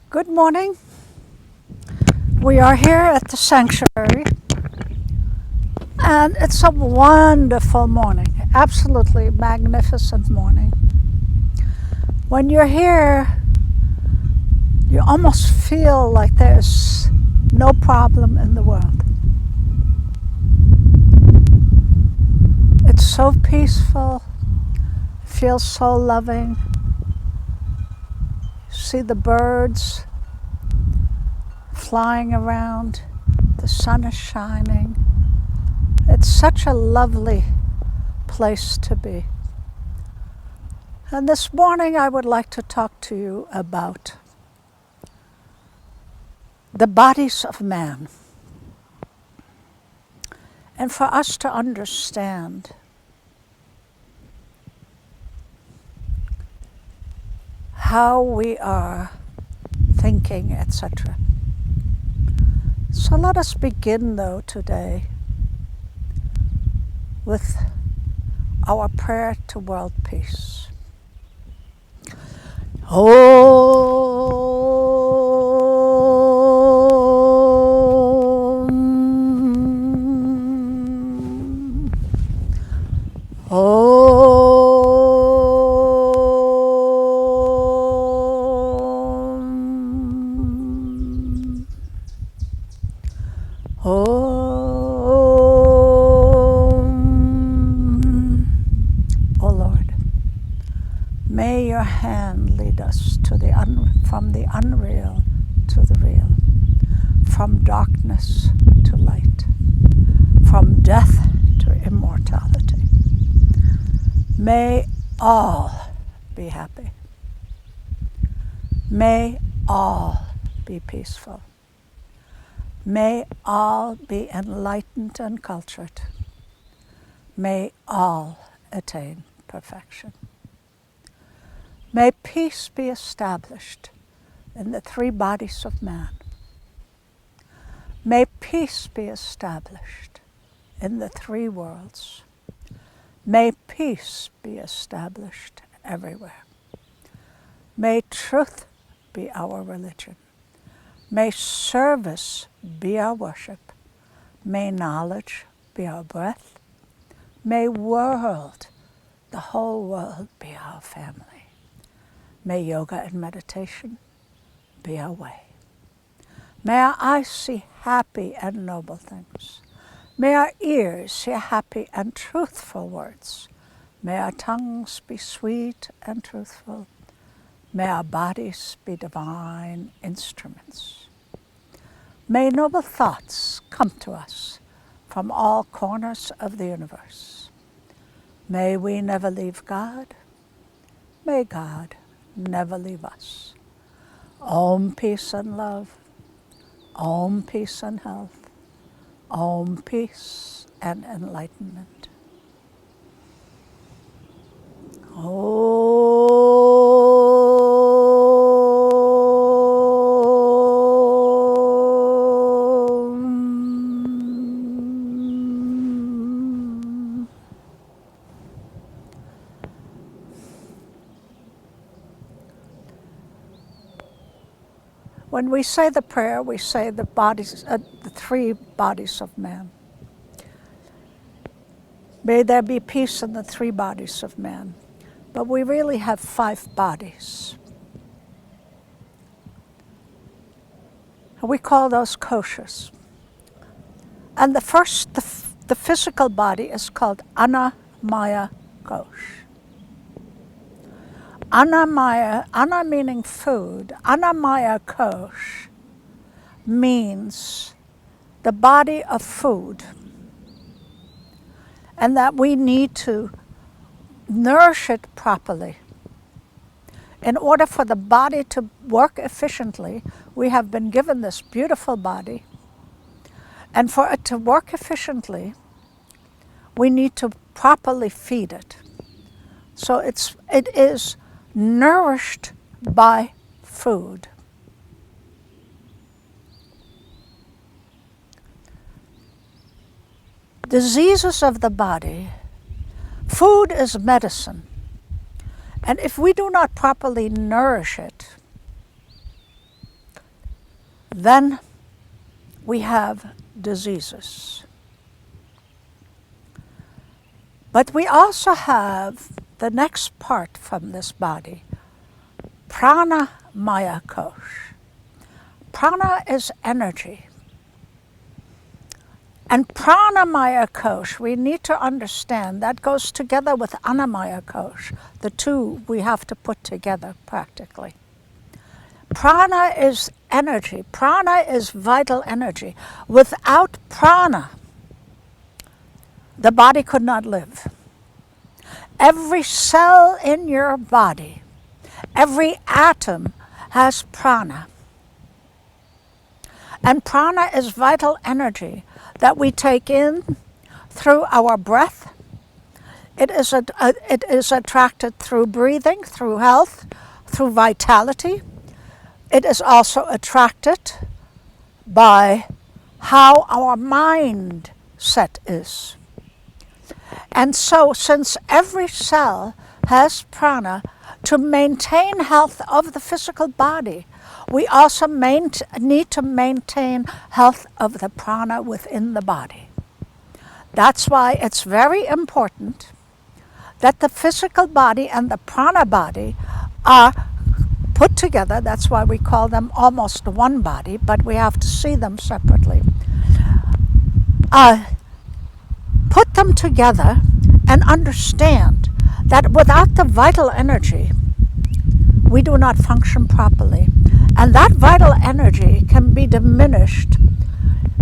Good morning. We are here at the sanctuary, and it's a wonderful morning, absolutely magnificent morning. When you're here, you almost feel like there's no problem in the world. It's so peaceful, feels so loving. See the birds flying around, the sun is shining. It's such a lovely place to be. And this morning I would like to talk to you about the bodies of man. And for us to understand how we are thinking, etc. So let us begin, though, today with our prayer to world peace. May your hand lead us to from the unreal to the real, from darkness to light, from death to immortality. May all be happy. May all be peaceful. May all be enlightened and cultured. May all attain perfection. May peace be established in the three bodies of man. May peace be established in the three worlds. May peace be established everywhere. May truth be our religion. May service be our worship. May knowledge be our breath. May the whole world be our family. May yoga and meditation be our way. May our eyes see happy and noble things. May our ears hear happy and truthful words. May our tongues be sweet and truthful. May our bodies be divine instruments. May noble thoughts come to us from all corners of the universe. May we never leave God. May God never leave us. Om peace and love. Om peace and health. Om peace and enlightenment. When we say the prayer, we say the three bodies of man. May there be peace in the three bodies of man. But we really have 5 bodies. We call those koshes. And the first, the physical body is called Annamaya Kosh. Annamaya, Anna meaning food, Annamaya Kosh means the body of food, and that we need to nourish it properly. In order for the body to work efficiently, we have been given this beautiful body, and for it to work efficiently, we need to properly feed it. So it is nourished by food. Diseases of the body, food is medicine. And if we do not properly nourish it, then we have diseases. But we also have the next part from this body, Pranamaya Kosh. Prana is energy. And Pranamaya Kosh, we need to understand, that goes together with Annamaya Kosh. The two we have to put together practically. Prana is energy. Prana is vital energy. Without prana, the body could not live. Every cell in your body, every atom has prana. And prana is vital energy that we take in through our breath. It is attracted through breathing, through health, through vitality. It is also attracted by how our mind set is. And so, since every cell has prana, to maintain health of the physical body, we also need to maintain health of the prana within the body. That's why it's very important that the physical body and the prana body are put together. That's why we call them almost one body, but we have to see them separately. Put them together and understand that without the vital energy, we do not function properly. And that vital energy can be diminished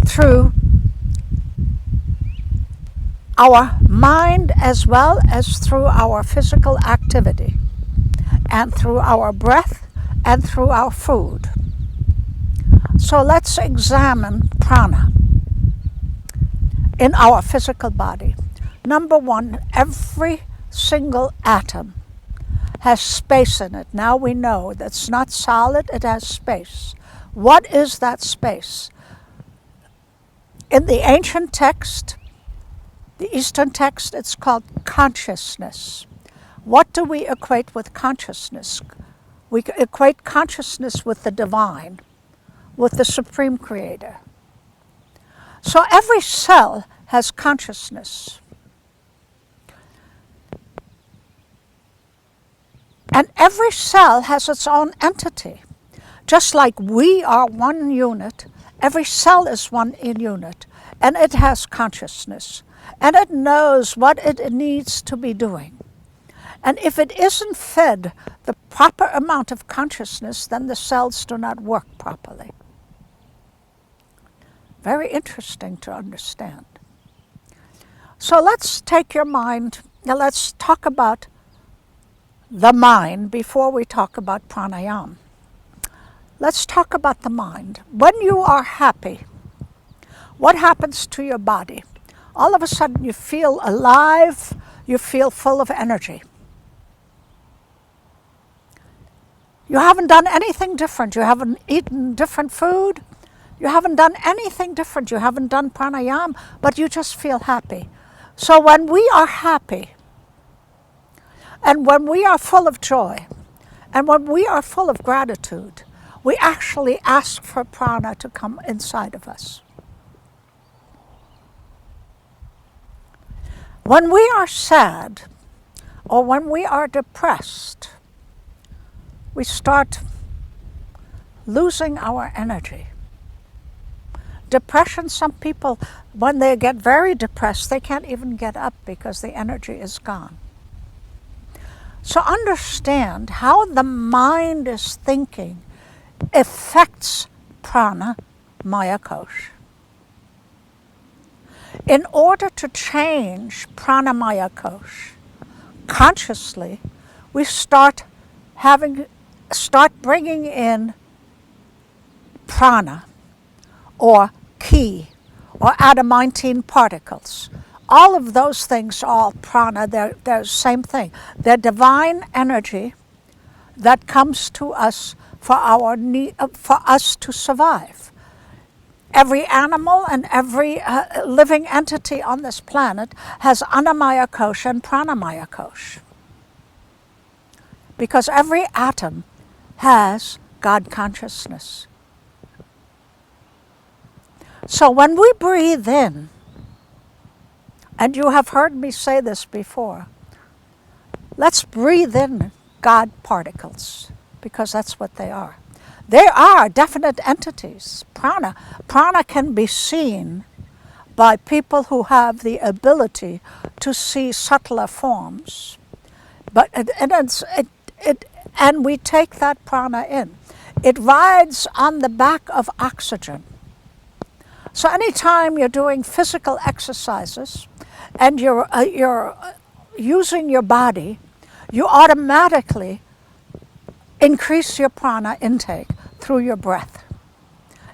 through our mind as well as through our physical activity, and through our breath, and through our food. So let's examine prana in our physical body. Number one, every single atom has space in it. Now we know that's not solid, it has space. What is that space? In the ancient text, the Eastern text, it's called consciousness. What do we equate with consciousness? We equate consciousness with the divine, with the Supreme Creator. So every cell has consciousness. And every cell has its own entity. Just like we are one unit, every cell is one unit, and it has consciousness. And it knows what it needs to be doing. And if it isn't fed the proper amount of consciousness, then the cells do not work properly. Very interesting to understand. So let's take your mind, now let's talk about the mind before we talk about pranayama. Let's talk about the mind. When you are happy, what happens to your body? All of a sudden you feel alive, you feel full of energy. You haven't done anything different. You haven't eaten different food. You haven't done anything different. You haven't done pranayama, but you just feel happy. So when we are happy, and when we are full of joy, and when we are full of gratitude, we actually ask for prana to come inside of us. When we are sad, or when we are depressed, we start losing our energy. Depression, some people, when they get very depressed, they can't even get up because the energy is gone. So understand how the mind is thinking affects prana, maya, kosh. In order to change prana, maya, kosh, consciously, we start bringing in prana, or ki, or adamantine particles. All of those things are all prana. They're the same thing. They're divine energy that comes to us for our need, for us to survive. Every animal and every living entity on this planet has annamaya kosh and pranamaya kosh, because every atom has God consciousness. So when we breathe in, and you have heard me say this before, let's breathe in God particles, because that's what they are. They are definite entities. Prana. Prana can be seen by people who have the ability to see subtler forms. But and we take that prana in. It rides on the back of oxygen. So anytime you're doing physical exercises and you're using your body, you automatically increase your prana intake through your breath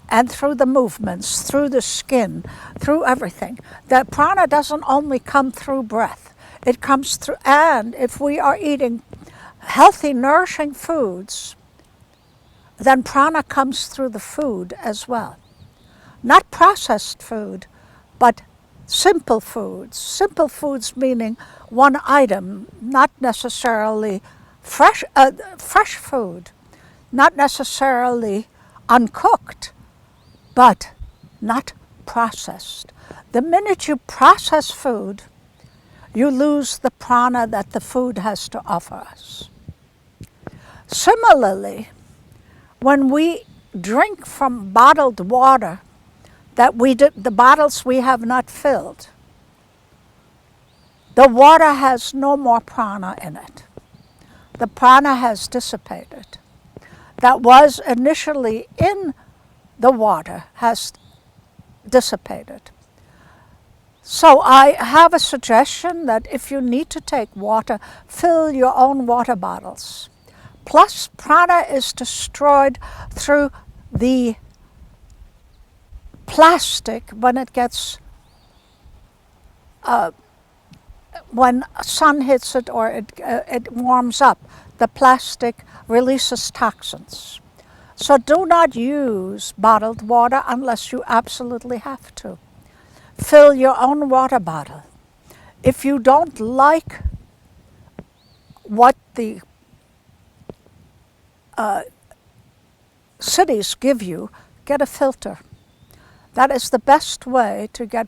and through the movements, through the skin, through everything. The prana doesn't only come through breath, it comes through, and if we are eating healthy, nourishing foods, then prana comes through the food as well. Not processed food, but simple foods. Simple foods meaning one item, not necessarily fresh food, not necessarily uncooked, but not processed. The minute you process food, you lose the prana that the food has to offer us. Similarly, when we drink from bottled water, the bottles we have not filled, the water has no more prana in it. The prana has dissipated. That was initially in the water has dissipated. So I have a suggestion that if you need to take water, fill your own water bottles. Plus, prana is destroyed through the plastic when it gets, when sun hits it or it warms up. The plastic releases toxins. So do not use bottled water unless you absolutely have to. Fill your own water bottle. If you don't like what the cities give you, get a filter. That is the best way to get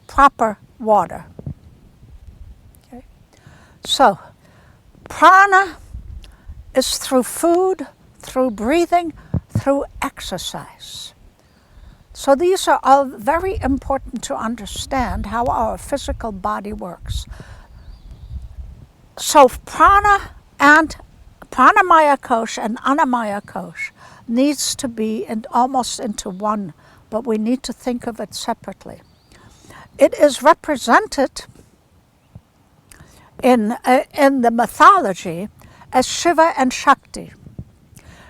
proper water. Okay? So, prana is through food, through breathing, through exercise. So these are all very important to understand how our physical body works. So prana and pranamaya kosh and annamaya kosh needs to be almost into one, but we need to think of it separately. It is represented in the mythology as Shiva and Shakti.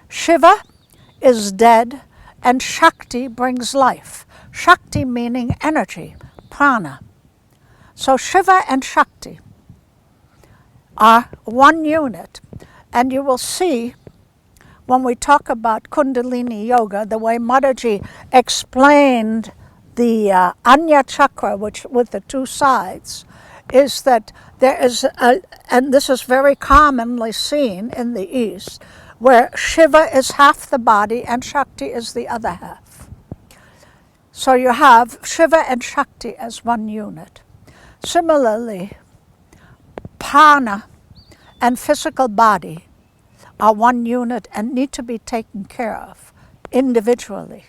Shiva is dead and Shakti brings life. Shakti meaning energy, prana. So Shiva and Shakti are one unit. And you will see when we talk about Kundalini Yoga, the way Mataji explained the Anya Chakra, which with the two sides, is that there is, and this is very commonly seen in the East, where Shiva is half the body and Shakti is the other half. So you have Shiva and Shakti as one unit. Similarly, prana and physical body are one unit and need to be taken care of individually.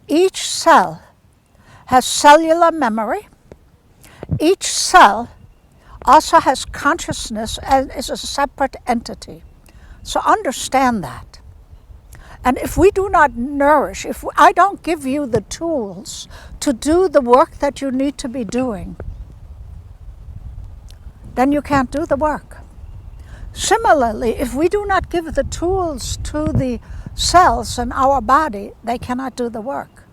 Each cell has cellular memory. Each cell also has consciousness and is a separate entity. So understand that. And if we do not nourish, if I don't give you the tools to do the work that you need to be doing, then you can't do the work. Similarly, if we do not give the tools to the cells in our body, they cannot do the work.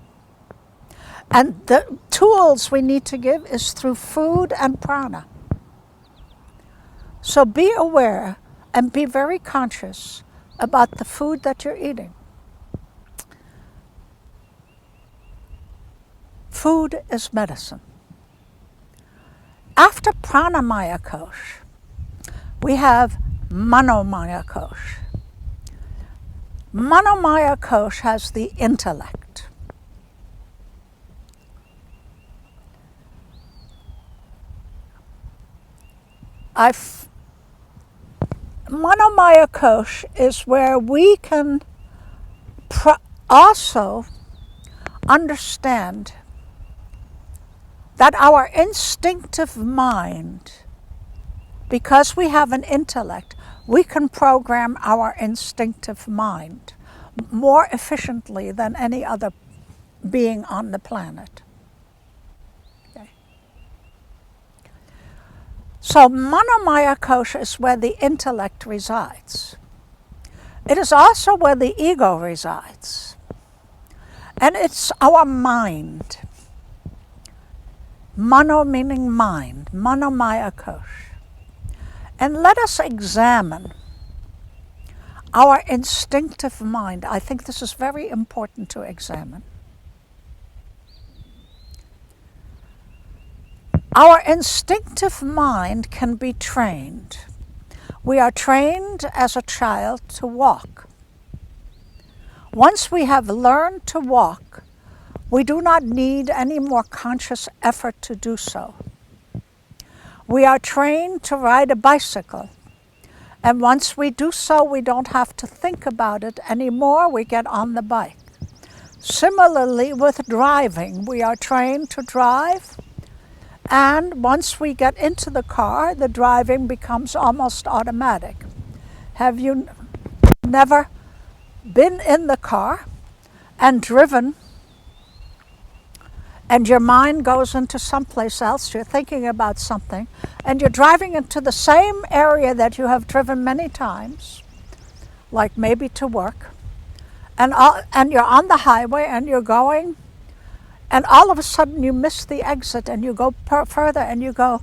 And the tools we need to give is through food and prana. So be aware and be very conscious about the food that you're eating. Food is medicine. After pranamaya kosh, we have manomaya kosh. Manomaya kosh has the intellect. Vigyanamaya Kosh is where we can also understand that our instinctive mind, because we have an intellect, we can program our instinctive mind more efficiently than any other being on the planet. Okay. So Manomaya Kosh is where the intellect resides. It is also where the ego resides. And it's our mind. Mano meaning mind, Manomaya Kosh. And let us examine our instinctive mind. I think this is very important to examine. Our instinctive mind can be trained. We are trained as a child to walk. Once we have learned to walk, we do not need any more conscious effort to do so. We are trained to ride a bicycle. And once we do so, we don't have to think about it anymore. We get on the bike. Similarly, with driving, we are trained to drive. And once we get into the car, the driving becomes almost automatic. Have you never been in the car and driven, and your mind goes into someplace else, you're thinking about something, and you're driving into the same area that you have driven many times, like maybe to work, and you're on the highway and you're going, and all of a sudden you miss the exit and you go further and you go,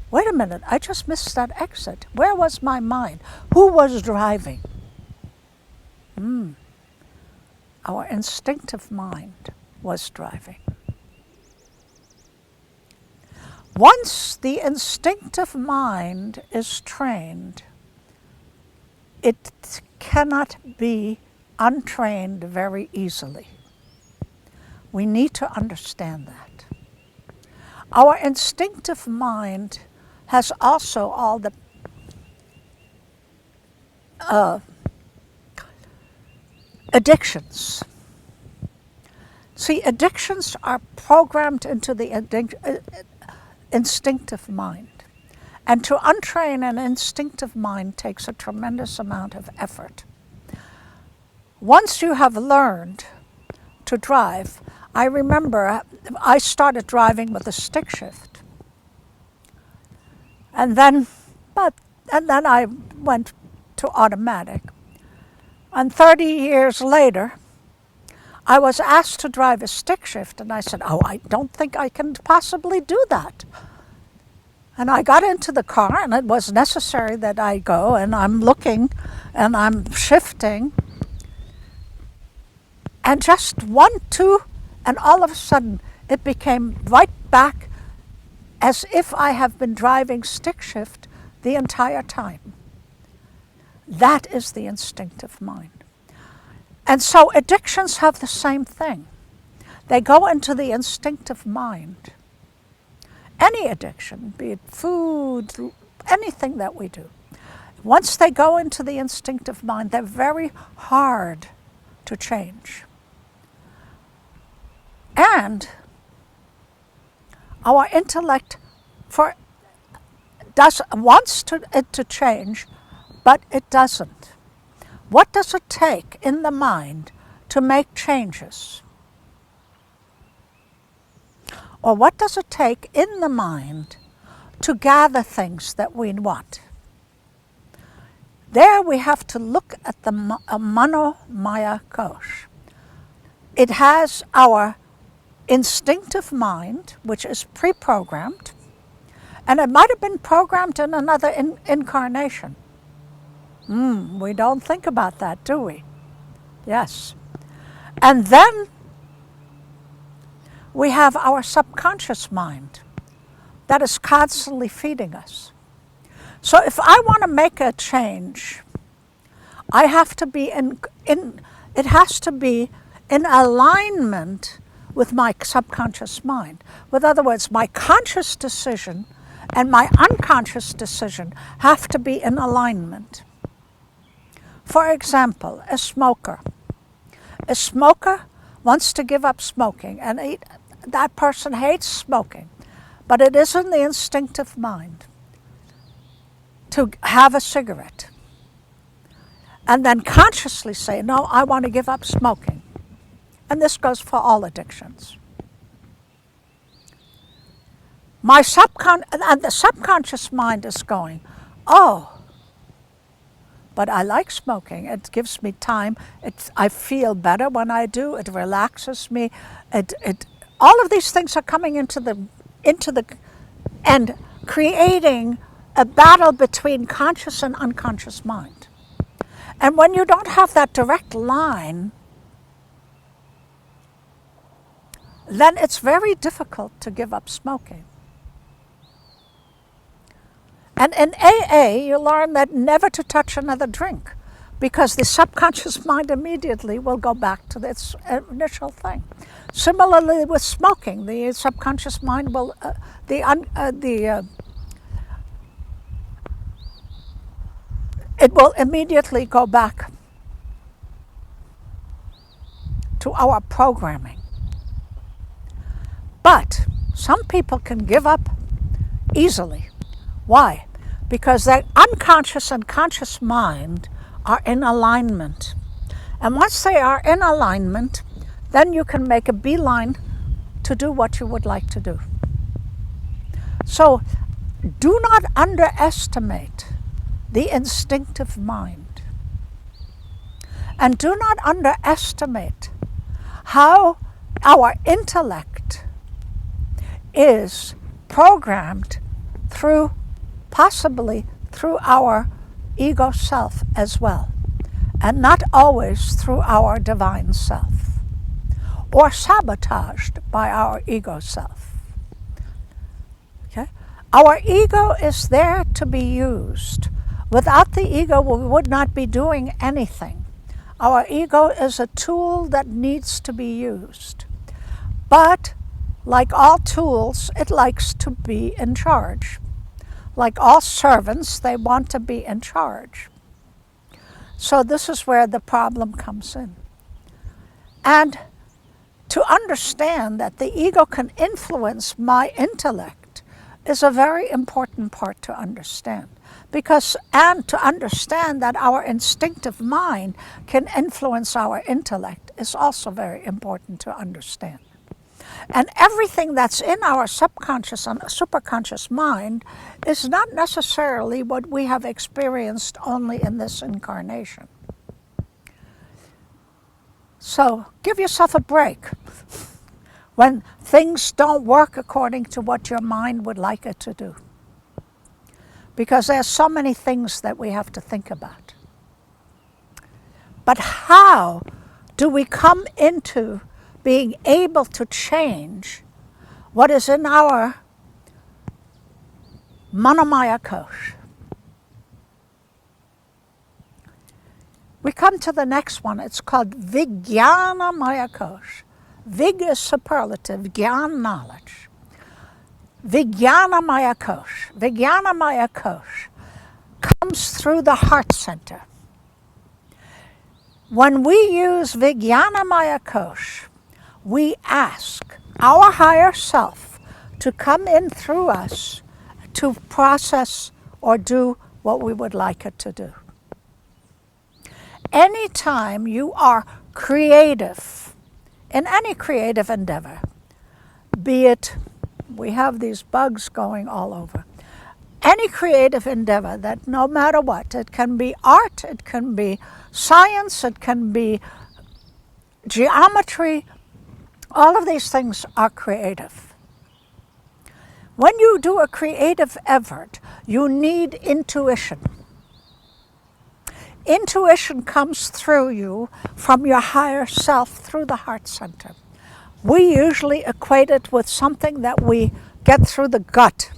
wait a minute, I just missed that exit. Where was my mind? Who was driving? Our instinctive mind was driving. Once the instinctive mind is trained, it cannot be untrained very easily. We need to understand that. Our instinctive mind has also all the addictions. See, addictions are programmed into the instinctive mind. And to untrain an instinctive mind takes a tremendous amount of effort. Once you have learned to drive, I remember I started driving with a stick shift. And then I went to automatic. And 30 years later, I was asked to drive a stick shift, and I said, I don't think I can possibly do that. And I got into the car, and it was necessary that I go, and I'm looking, and I'm shifting. And just 1, 2, and all of a sudden, it became right back as if I have been driving stick shift the entire time. That is the instinctive mind. And so addictions have the same thing. They go into the instinctive mind. Any addiction, be it food, anything that we do. Once they go into the instinctive mind, they're very hard to change. And our intellect wants it to change, but it doesn't. What does it take in the mind to make changes? Or what does it take in the mind to gather things that we want? There we have to look at the Manomaya Kosh. It has our instinctive mind, which is pre-programmed, and it might have been programmed in another incarnation. We don't think about that, do we? Yes. And then we have our subconscious mind that is constantly feeding us. So if I want to make a change, I have to be it has to be in alignment with my subconscious mind. With other words, my conscious decision and my unconscious decision have to be in alignment. For example, a smoker. A smoker wants to give up smoking, and that person hates smoking, but it is in the instinctive mind to have a cigarette and then consciously say, no, I want to give up smoking. And this goes for all addictions. And the subconscious mind is going, oh, but I like smoking. It gives me time. I feel better when I do. It relaxes me. All of these things are coming into the and creating a battle between conscious and unconscious mind. And when you don't have that direct line, then it's very difficult to give up smoking. And in AA, you learn that never to touch another drink, because the subconscious mind immediately will go back to its initial thing. Similarly with smoking, the subconscious mind will, it will immediately go back to our programming. But some people can give up easily. Why? Because their unconscious and conscious mind are in alignment. And once they are in alignment, then you can make a beeline to do what you would like to do. So do not underestimate the instinctive mind. And do not underestimate how our intellect is programmed possibly through our ego self as well, and not always through our divine self, or sabotaged by our ego self. Okay? Our ego is there to be used. Without the ego, we would not be doing anything. Our ego is a tool that needs to be used. But like all tools, it likes to be in charge. Like all servants, they want to be in charge. So this is where the problem comes in. And to understand that the ego can influence my intellect is a very important part to understand. And to understand that our instinctive mind can influence our intellect is also very important to understand. And everything that's in our subconscious and superconscious mind is not necessarily what we have experienced only in this incarnation. So give yourself a break when things don't work according to what your mind would like it to do. Because there's so many things that we have to think about. But how do we come into being able to change what is in our Manomaya Kosh? We come to the next one. It's called Vigyanamaya Kosh. Vig is superlative, Gyan knowledge. Vigyanamaya Kosh. Vigyanamaya Kosh comes through the heart center. When we use Vigyanamaya Kosh, we ask our higher self to come in through us to process or do what we would like it to do. Anytime you are creative, in any creative endeavor, be it, we have these bugs going all over, any creative endeavor that no matter what, it can be art, it can be science, it can be geometry, all of these things are creative. When you do a creative effort, you need intuition. Intuition comes through you from your higher self through the heart center. We usually equate it with something that we get through the gut,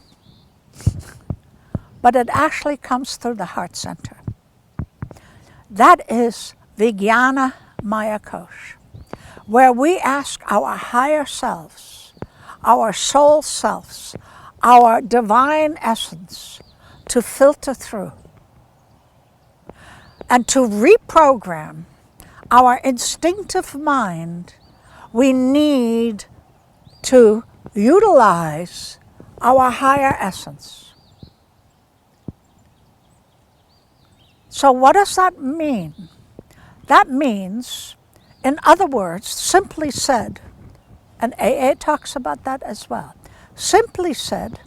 but it actually comes through the heart center. That is Vigyanamaya Kosh, where we ask our higher selves, our soul selves, our divine essence to filter through and to reprogram our instinctive mind, we need to utilize our higher essence. So what does that mean? That means, in other words, simply said, and AA talks about that as well, simply said,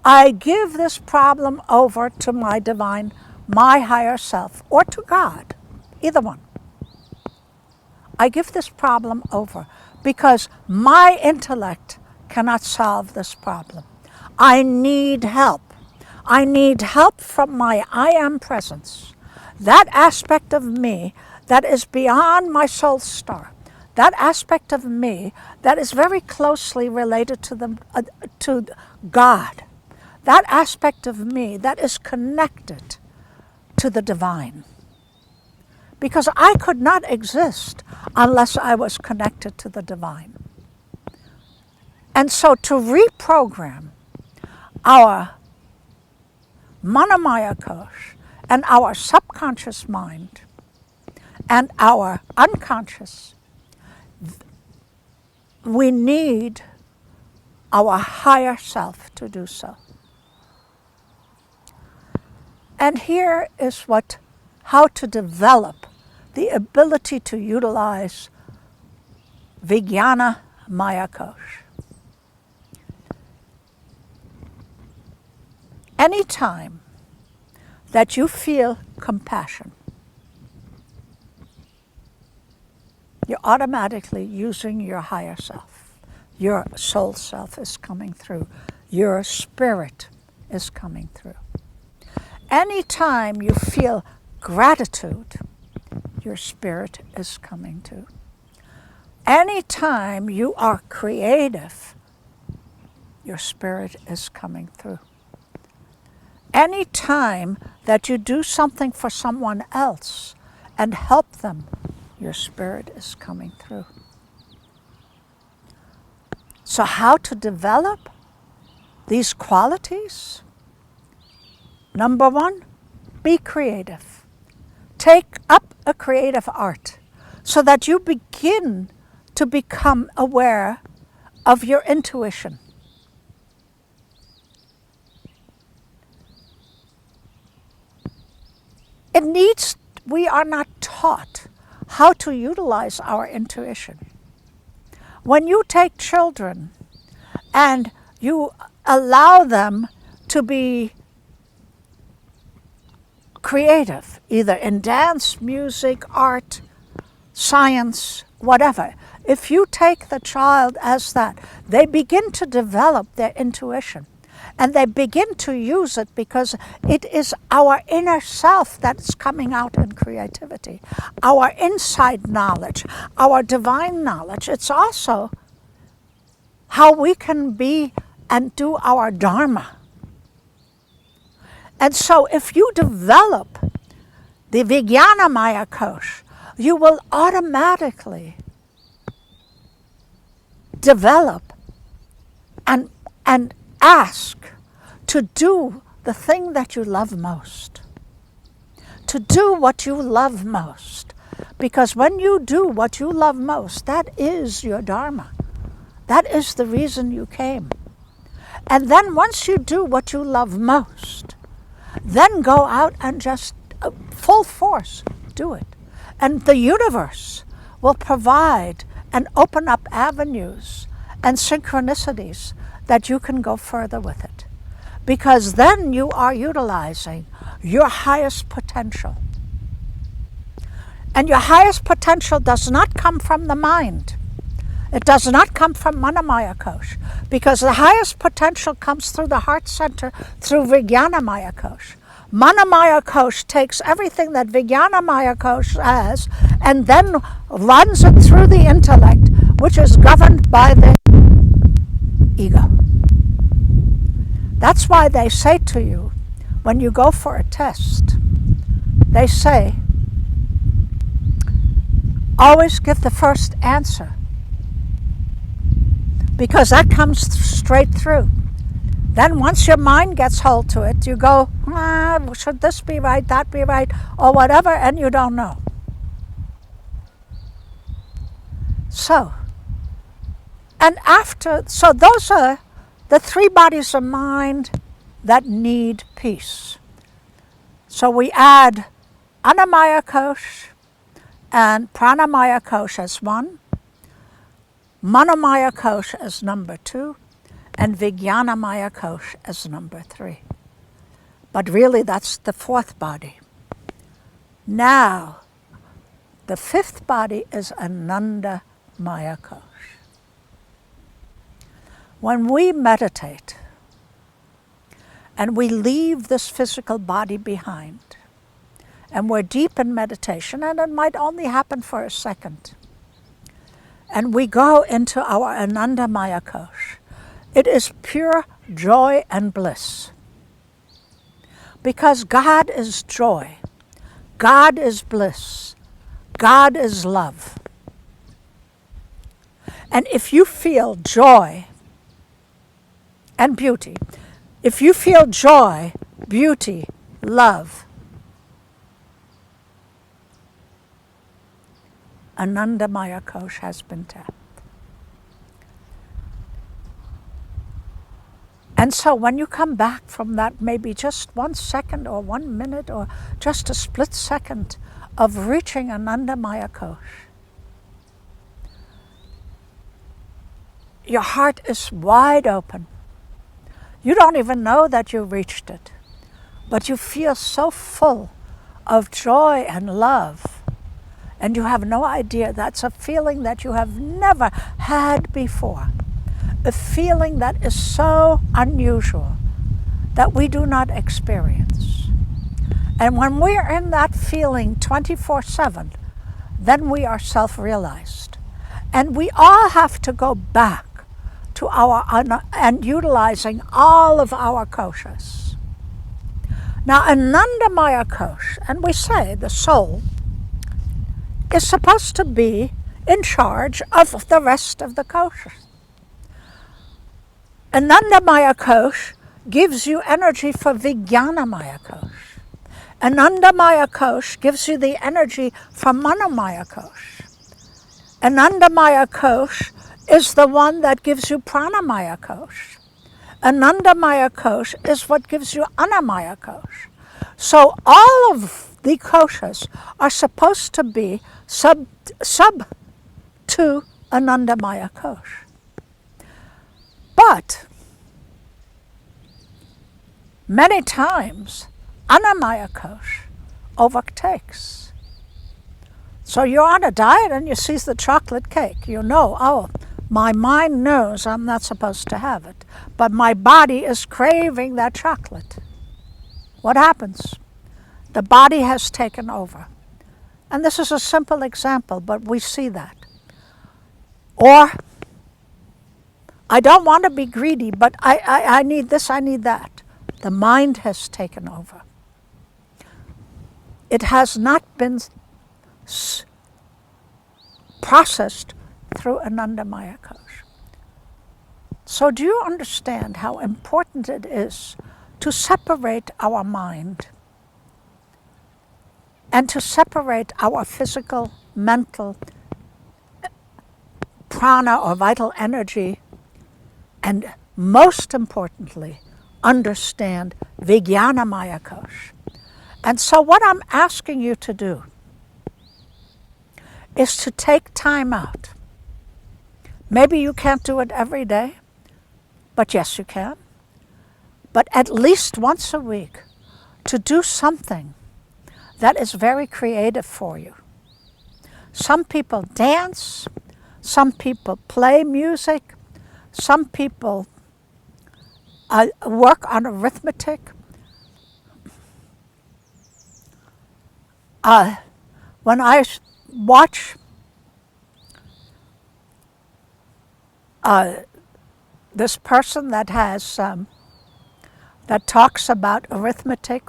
I give this problem over to my divine, my higher self, or to God, either one. I give this problem over because my intellect cannot solve this problem. I need help. I need help from my I am presence. That aspect of me that is beyond my soul star. That aspect of me that is very closely related to God. That aspect of me that is connected to the divine. Because I could not exist unless I was connected to the divine. And so to reprogram our Manamaya Kosh and our subconscious mind and our unconscious, we need our higher self to do so. And here is how to develop the ability to utilize Vigyanamaya Kosh. Anytime that you feel compassion, you're automatically using your higher self. Your soul self is coming through. Your spirit is coming through. Anytime you feel gratitude, your spirit is coming through. Anytime you are creative, your spirit is coming through. Any time that you do something for someone else and help them, your spirit is coming through. So how to develop these qualities? Number one, be creative. Take up a creative art so that you begin to become aware of your intuition. We are not taught how to utilize our intuition. When you take children and you allow them to be creative, either in dance, music, art, science, whatever, if you take the child as that, they begin to develop their intuition. And they begin to use it because it is our inner self that's coming out in creativity. Our inside knowledge, our divine knowledge. It's also how we can be and do our dharma. And so if you develop the Vigyanamaya Kosh, you will automatically develop and ask to do the thing that you love most. To do what you love most. Because when you do what you love most, that is your dharma. That is the reason you came. And then once you do what you love most, then go out and just full force do it. And the universe will provide and open up avenues and synchronicities that you can go further with it. Because then you are utilizing your highest potential. And your highest potential does not come from the mind. It does not come from Manamaya Kosh, because the highest potential comes through the heart center, through Vigyanamaya Kosh. Manamaya Kosh takes everything that Vigyanamaya Kosh has and then runs it through the intellect, which is governed by the ego. That's why they say to you, when you go for a test, they say, always give the first answer, because that comes straight through. Then once your mind gets hold to it, you go, should this be right, that be right, or whatever, and you don't know. So those are the three bodies of mind that need peace. So we add Annamaya Kosh and Pranamaya Kosh as one, Manomaya Kosh as number 2, and Vigyanamaya Kosh as number 3. But really that's the fourth body. Now, the fifth body is Anandamaya Kosh. When we meditate and we leave this physical body behind, and we're deep in meditation, and it might only happen for a second, and we go into our Anandamaya Kosh, it is pure joy and bliss. Because God is joy, God is bliss, God is love. And if you feel joy and beauty, if you feel joy, beauty, love, Anandamaya Kosh has been tapped. And so when you come back from that, maybe just 1 second or 1 minute or just a split second of reaching Anandamaya Kosh, your heart is wide open. You don't even know that you reached it, but you feel so full of joy and love, and you have no idea. That's a feeling that you have never had before. A feeling that is so unusual that we do not experience. And when we are in that feeling 24/7, then we are self-realized. And we all have to go back to and utilizing all of our koshas. Now, Anandamaya Kosh, and we say the soul is supposed to be in charge of the rest of the koshas. Anandamaya Kosh gives you energy for Vigyanamaya Kosh. Anandamaya Kosh gives you the energy for Manomaya Kosh. Anandamaya Kosh is the one that gives you Pranamaya Kosh. Anandamaya Kosh is what gives you Annamaya Kosh. So all of the koshas are supposed to be sub to Anandamaya Kosh. But many times Annamaya Kosh overtakes. So you're on a diet and you see the chocolate cake. You know, oh, my mind knows I'm not supposed to have it, but my body is craving that chocolate. What happens? The body has taken over. And this is a simple example, but we see that. Or, I don't want to be greedy, but I need this, I need that. The mind has taken over. It has not been processed through Anandamaya Kosh. So do you understand how important it is to separate our mind and to separate our physical, mental, prana or vital energy, and most importantly, understand Vigyanamaya Kosh. And so what I'm asking you to do is to take time out. Maybe you can't do it every day, but yes, you can. But at least once a week to do something that is very creative for you. Some people dance, some people play music, some people work on arithmetic. When I watch this person that has that talks about arithmetic,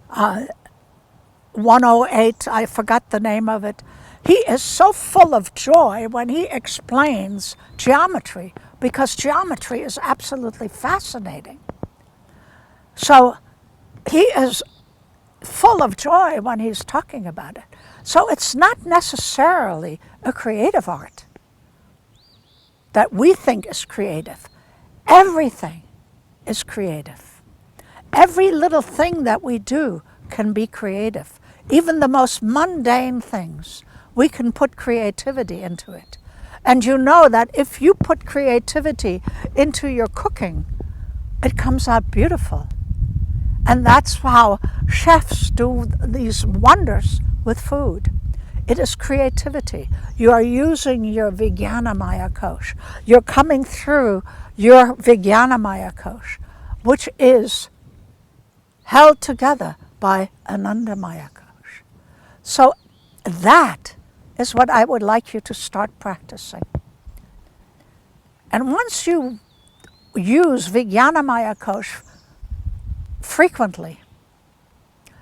108, I forgot the name of it. He is so full of joy when he explains geometry, because geometry is absolutely fascinating. So he is full of joy when he's talking about it. So it's not necessarily a creative art that we think is creative. Everything is creative. Every little thing that we do can be creative. Even the most mundane things, we can put creativity into it. And you know that if you put creativity into your cooking, it comes out beautiful. And that's how chefs do these wonders with food. It is creativity. You are using your Vigyanamaya Kosh. You're coming through your Vigyanamaya Kosh, which is held together by Anandamaya Kosh. So that is what I would like you to start practicing. And once you use Vigyanamaya Kosh frequently,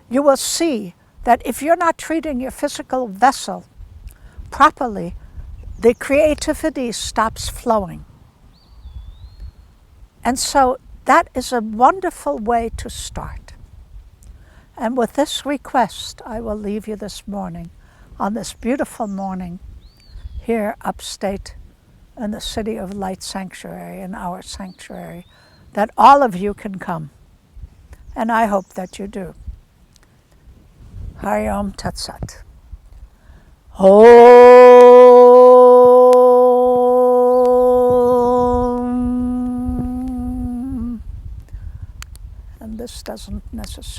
you will see that if you're not treating your physical vessel properly, the creativity stops flowing. And so that is a wonderful way to start. And with this request, I will leave you this morning, on this beautiful morning, here upstate in the City of Light Sanctuary, in our sanctuary, that all of you can come. And I hope that you do. Hari Om Tat Sat. Om. And this doesn't necessarily